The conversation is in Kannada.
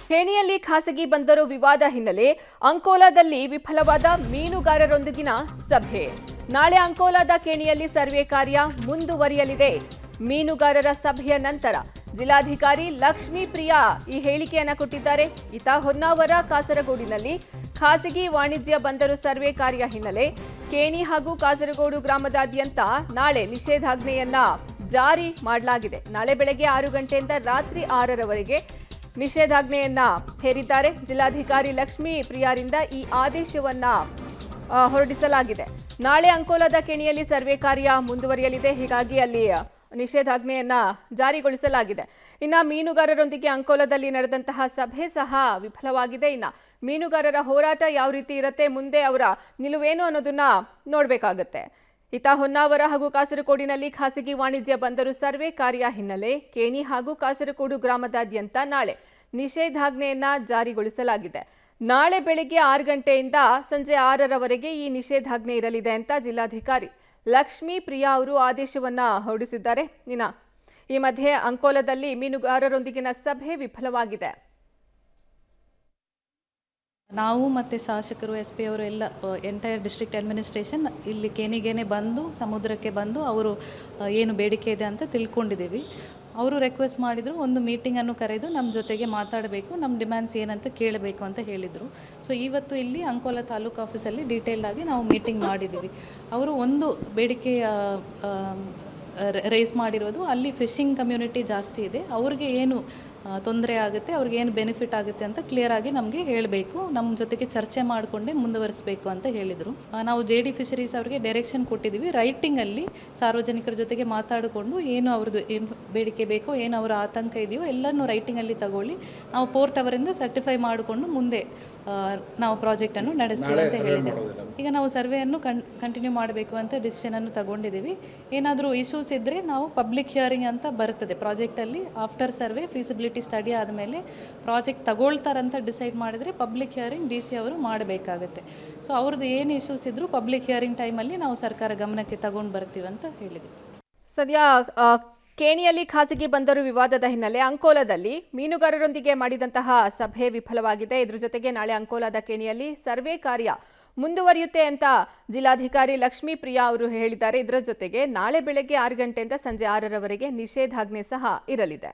ಖೇಣಿಯಲ್ಲಿ ಖಾಸಗಿ ಬಂದರು ವಿವಾದ ಹಿನ್ನೆಲೆ ಅಂಕೋಲಾದಲ್ಲಿ ವಿಫಲವಾದ ಮೀನುಗಾರರೊಂದಿಗಿನ ಸಭೆ. ನಾಳೆ ಅಂಕೋಲಾದ ಖೇಣಿಯಲ್ಲಿ ಸರ್ವೆ ಕಾರ್ಯ ಮುಂದುವರಿಯಲಿದೆ. ಮೀನುಗಾರರ ಸಭೆಯ ನಂತರ ಜಿಲ್ಲಾಧಿಕಾರಿ ಲಕ್ಷ್ಮೀ ಪ್ರಿಯಾ ಈ ಹೇಳಿಕೆಯನ್ನ ಕೊಟ್ಟಿದ್ದಾರೆ. ಇತ್ತ ಹೊನ್ನಾವರ ಕಾಸರಗೋಡಿನಲ್ಲಿ ಖಾಸಗಿ ವಾಣಿಜ್ಯ ಬಂದರು ಸರ್ವೆ ಕಾರ್ಯ ಹಿನ್ನೆಲೆ ಖೇಣಿ ಹಾಗೂ ಕಾಸರಗೋಡು ಗ್ರಾಮದಾದ್ಯಂತ ನಾಳೆ ನಿಷೇಧಾಜ್ಞೆಯನ್ನ ಜಾರಿ ಮಾಡಲಾಗಿದೆ. ನಾಳೆ ಬೆಳಗ್ಗೆ 6 ಗಂಟೆಯಿಂದ ರಾತ್ರಿ 6ರವರೆಗೆ ನಿಷೇಧಾಜ್ಞೆಯನ್ನ ಹೇರಿದ್ದಾರೆ. ಜಿಲ್ಲಾಧಿಕಾರಿ ಲಕ್ಷ್ಮೀ ಪ್ರಿಯಾರಿಂದ ಈ ಆದೇಶವನ್ನ ಹೊರಡಿಸಲಾಗಿದೆ. ನಾಳೆ ಅಂಕೋಲಾದ ಖೇಣಿಯಲ್ಲಿ ಸರ್ವೆ ಕಾರ್ಯ ಮುಂದುವರಿಯಲಿದೆ. ಹೀಗಾಗಿ ಅಲ್ಲಿ ನಿಷೇಧಾಜ್ಞೆಯನ್ನ ಜಾರಿಗೊಳಿಸಲಾಗಿದೆ. ಇನ್ನು ಮೀನುಗಾರರೊಂದಿಗೆ ಅಂಕೋಲಾದಲ್ಲಿ ನಡೆದಂತಹ ಸಭೆ ಸಹ ವಿಫಲವಾಗಿದೆ. ಇನ್ನು ಮೀನುಗಾರರ ಹೋರಾಟ ಯಾವ ರೀತಿ ಇರುತ್ತೆ, ಮುಂದೆ ಅವರ ನಿಲುವೇನು ಅನ್ನೋದನ್ನ ನೋಡಬೇಕಾಗತ್ತೆ. ಇತ್ತ ಹೊನ್ನಾವರ ಹಾಗೂ ಕಾಸರಗೋಡಿನಲ್ಲಿ ಖಾಸಗಿ ವಾಣಿಜ್ಯ ಬಂದರು ಸರ್ವೆ ಕಾರ್ಯ ಹಿನ್ನೆಲೆ ಖೇಣಿ ಹಾಗೂ ಕಾಸರಗೋಡು ಗ್ರಾಮದಾದ್ಯಂತ ನಾಳೆ ನಿಷೇಧಾಜ್ಞೆಯನ್ನ ಜಾರಿಗೊಳಿಸಲಾಗಿದೆ. ನಾಳೆ ಬೆಳಗ್ಗೆ 6 ಗಂಟೆಯಿಂದ ಸಂಜೆ 6ರವರೆಗೆ ಈ ನಿಷೇಧಾಜ್ಞೆ ಇರಲಿದೆ ಅಂತ ಜಿಲ್ಲಾಧಿಕಾರಿ ಲಕ್ಷ್ಮೀ ಪ್ರಿಯಾ ಅವರು ಆದೇಶವನ್ನ ಹೊರಡಿಸಿದ್ದಾರೆ. ಈ ಮಧ್ಯೆ ಅಂಕೋಲಾದಲ್ಲಿ ಮೀನುಗಾರರೊಂದಿಗಿನ ಸಭೆ ವಿಫಲವಾಗಿದೆ. ನಾವು ಮತ್ತು ಶಾಸಕರು SP ಅವರು ಎಲ್ಲ ಎಂಟೈರ್ ಡಿಸ್ಟ್ರಿಕ್ಟ್ ಅಡ್ಮಿನಿಸ್ಟ್ರೇಷನ್ ಇಲ್ಲಿ ಖೇಣಿಗೇನೆ ಬಂದು ಸಮುದ್ರಕ್ಕೆ ಬಂದು ಅವರು ಏನು ಬೇಡಿಕೆ ಇದೆ ಅಂತ ತಿಳ್ಕೊಂಡಿದ್ದೀವಿ. ಅವರು ರಿಕ್ವೆಸ್ಟ್ ಮಾಡಿದರು, ಒಂದು ಮೀಟಿಂಗನ್ನು ಕರೆದು ನಮ್ಮ ಜೊತೆಗೆ ಮಾತಾಡಬೇಕು, ನಮ್ಮ ಡಿಮ್ಯಾಂಡ್ಸ್ ಏನಂತ ಕೇಳಬೇಕು ಅಂತ ಹೇಳಿದರು. ಸೊ ಇವತ್ತು ಇಲ್ಲಿ ಅಂಕೋಲಾ ತಾಲೂಕು ಆಫೀಸಲ್ಲಿ ಡೀಟೇಲ್ಡ್ ಆಗಿ ನಾವು ಮೀಟಿಂಗ್ ಮಾಡಿದ್ದೀವಿ. ಅವರು ಒಂದು ಬೇಡಿಕೆ ರೈಸ್ ಮಾಡಿರೋದು, ಅಲ್ಲಿ ಫಿಶಿಂಗ್ ಕಮ್ಯುನಿಟಿ ಜಾಸ್ತಿ ಇದೆ, ಅವ್ರಿಗೆ ಏನು ತೊಂದರೆ ಆಗುತ್ತೆ, ಅವ್ರಿಗೆ ಏನು ಬೆನಿಫಿಟ್ ಆಗುತ್ತೆ ಅಂತ ಕ್ಲಿಯರಾಗಿ ನಮಗೆ ಹೇಳಬೇಕು, ನಮ್ಮ ಜೊತೆಗೆ ಚರ್ಚೆ ಮಾಡಿಕೊಂಡೇ ಮುಂದುವರಿಸಬೇಕು ಅಂತ ಹೇಳಿದರು. ನಾವು JD ಫಿಶರೀಸ್ ಅವರಿಗೆ ಡೈರೆಕ್ಷನ್ ಕೊಟ್ಟಿದ್ದೀವಿ. ರೈಟಿಂಗಲ್ಲಿ ಸಾರ್ವಜನಿಕರ ಜೊತೆಗೆ ಮಾತಾಡಿಕೊಂಡು ಏನು ಅವ್ರದ್ದು ಏನು ಬೇಡಿಕೆ ಬೇಕೋ, ಏನು ಅವರ ಆತಂಕ ಇದೆಯೋ ಎಲ್ಲನೂ ರೈಟಿಂಗಲ್ಲಿ ತಗೊಳ್ಳಿ, ನಾವು ಪೋರ್ಟ್ ಅವರಿಂದ ಸರ್ಟಿಫೈ ಮಾಡಿಕೊಂಡು ಮುಂದೆ ನಾವು ಪ್ರಾಜೆಕ್ಟನ್ನು ನಡೆಸ್ತೀವಿ ಅಂತ ಹೇಳಿದ್ದೇವೆ. ಈಗ ನಾವು ಸರ್ವೆಯನ್ನು ಕಂಟಿನ್ಯೂ ಮಾಡಬೇಕು ಅಂತ ಡಿಸಿಷನನ್ನು ತಗೊಂಡಿದ್ದೀವಿ. ಏನಾದರೂ ಇಶ್ಯೂಸ್ ಇದ್ದರೆ ನಾವು ಪಬ್ಲಿಕ್ ಹಿಯರಿಂಗ್ ಅಂತ ಬರ್ತದೆ ಪ್ರಾಜೆಕ್ಟಲ್ಲಿ. ಆಫ್ಟರ್ ಸರ್ವೆ ಫೀಸಿಬಿಲಿಟಿ ಸ್ಟಡಿ ಆದಮೇಲೆ ಪ್ರಾಜೆಕ್ಟ್ ತಗೊಳ್ತಾರಂತ ಡಿಸೈಡ್ ಮಾಡಿದರೆ ಪಬ್ಲಿಕ್ ಹಿಯರಿಂಗ್ DC ಅವರು ಮಾಡಬೇಕಾಗುತ್ತೆ. ಸೊ ಅವ್ರದ್ದು ಏನು ಇಶ್ಯೂಸ್ ಇದ್ದರೂ ಪಬ್ಲಿಕ್ ಹಿಯರಿಂಗ್ ಟೈಮಲ್ಲಿ ನಾವು ಸರ್ಕಾರ ಗಮನಕ್ಕೆ ತಗೊಂಡು ಬರ್ತೀವಿ ಅಂತ ಹೇಳಿದ್ವಿ. ಸದ್ಯ ಖೇಣಿಯಲ್ಲಿ ಖಾಸಗಿ ಬಂದರು ವಿವಾದದ ಹಿನ್ನೆಲೆ ಅಂಕೋಲಾದಲ್ಲಿ ಮೀನುಗಾರರೊಂದಿಗೆ ಮಾಡಿದಂತಹ ಸಭೆ ವಿಫಲವಾಗಿದೆ. ಇದ್ರ ಜೊತೆಗೆ ನಾಳೆ ಅಂಕೋಲಾದ ಖೇಣಿಯಲ್ಲಿ ಸರ್ವೆ ಕಾರ್ಯ ಮುಂದುವರಿಯುತ್ತೆ ಅಂತ ಜಿಲ್ಲಾಧಿಕಾರಿ ಲಕ್ಷ್ಮೀ ಪ್ರಿಯಾ ಅವರು ಹೇಳಿದ್ದಾರೆ. ಇದರ ಜೊತೆಗೆ ನಾಳೆ ಬೆಳಗ್ಗೆ 6 ಗಂಟೆಯಿಂದ ಸಂಜೆ 6ರವರೆಗೆ ನಿಷೇಧಾಜ್ಞೆ ಸಹ ಇರಲಿದೆ.